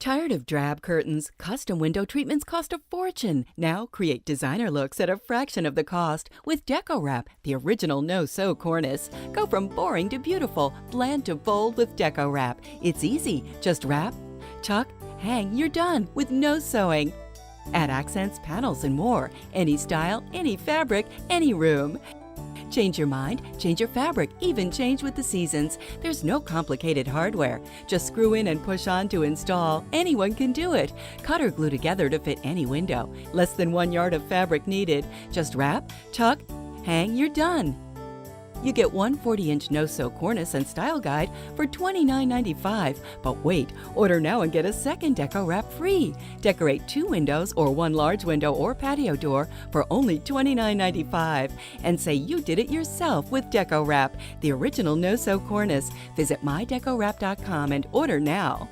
Tired of drab curtains? Custom window treatments cost a fortune. Now create designer looks at a fraction of the cost with Deco Wrap, the original no-sew cornice. Go from boring to beautiful, bland to bold with Deco Wrap. It's easy. Just wrap, tuck, hang, you're done with no sewing. Add accents, panels, and more. Any style, any fabric, any room. Change your mind, change your fabric, even change with the seasons. There's no complicated hardware. Just screw in and push on to install. Anyone can do it. Cut or glue together to fit any window. Less than 1 yard of fabric needed. Just wrap, tuck, hang, you're done. You get one 40-inch no-sew cornice and style guide for $29.95. But wait, order now and get a second Deco Wrap free. Decorate 2 windows or 1 large window or patio door for only $29.95. And say you did it yourself with Deco Wrap, the original no-sew cornice. Visit mydecorwrap.com and order now.